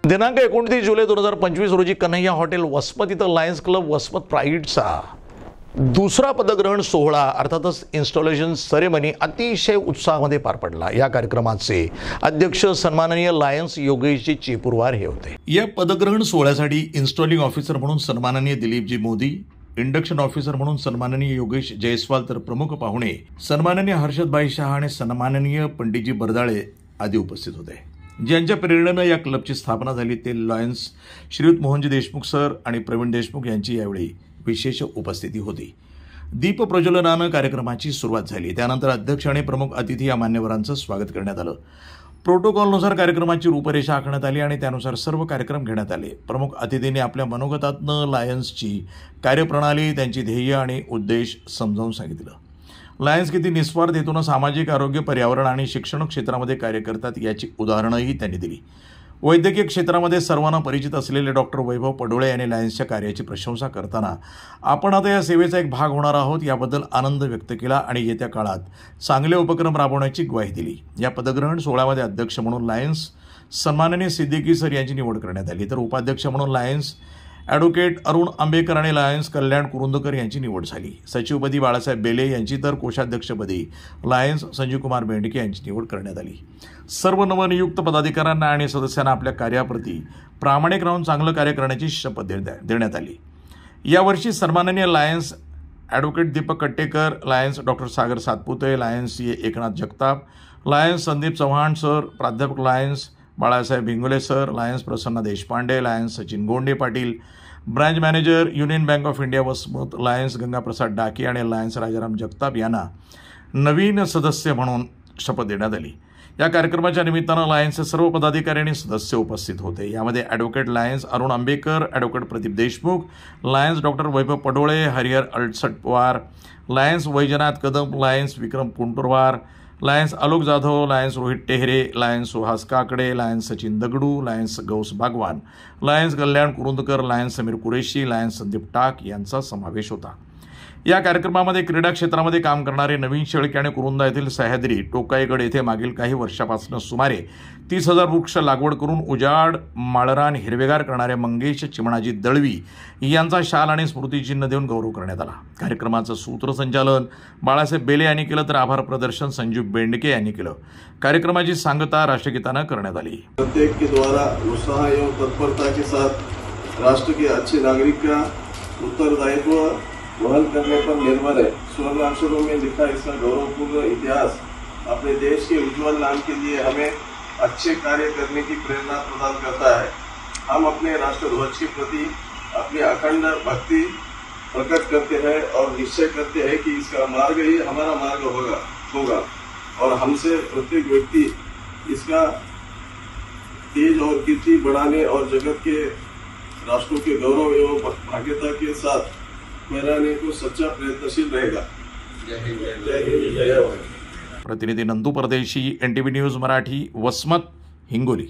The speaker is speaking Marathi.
दिनांक 29 जुलै 2025 रोजी कन्हैया हॉटेल वसमत इथं लायन्स क्लब वसमत प्राईडचा दुसरा पदग्रहण सोहळा अर्थातच इन्स्टॉलेशन सेरेमनी अतिशय उत्साहामध्ये पार पडला। या कार्यक्रमाचे अध्यक्ष सन्माननीय लायन्स योगेशजी चेपुरवार हे होते। या पदग्रहण सोहळ्यासाठी इन्स्टॉलिंग ऑफिसर म्हणून सन्माननीय दिलीपजी मोदी, इंडक्शन ऑफिसर म्हणून सन्माननीय योगेश जयस्वाल तर प्रमुख पाहुणे सन्माननीय हर्षदभाई शहा आणि सन्माननीय पंडितजी बरदाळे आदी उपस्थित होते। ज्यांच्या प्रेरणेनं या क्लबची स्थापना झाली ते लायन्स श्रीयुत मोहनजी देशमुख सर आणि प्रवीण देशमुख यांची यावेळी विशेष उपस्थिती होती। दीप प्रज्वलनानं कार्यक्रमाची सुरुवात झाली। त्यानंतर अध्यक्ष आणि प्रमुख अतिथी या मान्यवरांचं स्वागत करण्यात आलं। प्रोटोकॉलनुसार कार्यक्रमाची रूपरेषा आखण्यात आली आणि त्यानुसार सर्व कार्यक्रम घेण्यात आले। प्रमुख अतिथींनी आपल्या मनोगतातनं लायन्सची कार्यप्रणाली, त्यांची ध्येय आणि उद्देश समजावून सांगितलं। लायन्स किती निस्वार्थ हेतून सामाजिक, आरोग्य, पर्यावरण आणि शिक्षण क्षेत्रामध्ये कार्य करतात याची उदाहरणंही त्यांनी दिली। वैद्यकीय क्षेत्रामध्ये सर्वांना परिचित असलेले डॉक्टर वैभव पडोळे यांनी लायन्सच्या कार्याची प्रशंसा करताना आपण आता या सेवेचा एक भाग होणार आहोत याबद्दल आनंद व्यक्त केला आणि येत्या काळात चांगले उपक्रम राबवण्याची ग्वाही दिली। या पदग्रहण सोहळ्यामध्ये अध्यक्ष म्हणून लायन्स सन्माननीय सिद्दीकी सर यांची निवड करण्यात आली, तर उपाध्यक्ष म्हणून लायन्स ॲडव्होकेट अरुण आंबेकर आणि लायन्स कल्याण कुरुंदकर यांची निवड झाली। सचिवपदी बाळासाहेब बेले यांची तर कोषाध्यक्षपदी लायन्स संजीव कुमार बेंडके यांची निवड करण्यात आली। सर्व नवनियुक्त पदाधिकाऱ्यांना आणि सदस्यांना आपल्या कार्याप्रती प्रामाणिक राहून चांगलं कार्य करण्याची शपथ देण्यात आली। यावर्षी सन्माननीय Lions advocate Deepak Kattekar, Lions doctor Sagar Satpute, Lions CA Eknath Jagtap, Lions Sandeep Chavan sir, प्राध्यापक Lions Balasaheb Bhingole sir, Lions Prasanna Deshpande, Lions Sachin Gonde Patil, branch manager Union Bank of India Vasmat, Lions Gangaprasad Dake आणि लायन्स राजाराम जगताप यांना नवीन सदस्य म्हणून शपथ देण्यात आली। या कार्यक्रमाच्या निमित्तानं लायन्सचे सर्व पदाधिकारी आणि सदस्य उपस्थित होते। यामध्ये advocate Lions Arun Ambekar, advocate Pradeep Deshmukh, Lions doctor Vaibhav Padole, Harihar Alsatwar, Lions Vaijnath Kadam, Lions Vikram Kunturwar, Lions Alok Jadhav, Lions Rohit Tehare, Lions Suhas Kakade, Lions Sachin Dagdu, Lions Gaus Bagwan, Lions Kalyan Kurundkar, Lions Sameer Qureshi, Lions Sandeep Tak यांचा समावेश होता। या कार्यक्रमामध्ये क्रीडा क्षेत्रामध्ये काम करणारे नवीन शेळके आणि कुरुंदा येथील सह्याद्री टोकाईगड येथे मागील काही वर्षापासून सुमारे 30,000 वृक्ष लागवड करून उजाड माळरान हिरवेगार करणारे मंगेश चिमणाजी दळवी यांचा शाल आणि स्मृतिचिन्ह देऊन गौरव करण्यात आला। कार्यक्रमाचं सूत्रसंचालन बाळासाहेब बेले यांनी केलं, तर आभार प्रदर्शन संजीव बेंडके यांनी केलं। कार्यक्रमाची सांगता राष्ट्रगीतानं करण्यात आली। प्रत्येक के द्वारा उत्साह एवं तत्परता के साथ राष्ट्र के अच्छे नागरिक का उत्तरदायित्व वहन करने पर निर्भर है। स्वर्ण अक्षरों में लिखा इसका गौरवपूर्ण इतिहास अपने देश के उज्जवल नाम के लिए हमें अच्छे कार्य करने की प्रेरणा प्रदान करता है। हम अपने राष्ट्रध्वज के प्रति अपनी अखंड भक्ति प्रकट करते हैं और निश्चय करते हैं कि इसका मार्ग ही हमारा मार्ग होगा और हमसे प्रत्येक व्यक्ति इसका तेज और कीर्ति बढ़ाने और जगत के राष्ट्रों के गौरव एवं भाग्यता के साथ फहराने को सच्चा प्रयत्नशील रहेगा। जय हिंद, जय हिंद, जय भारत। प्रतिनिधी नंदू परदेशी, NTV न्यूज मराठी, वसमत, हिंगोली।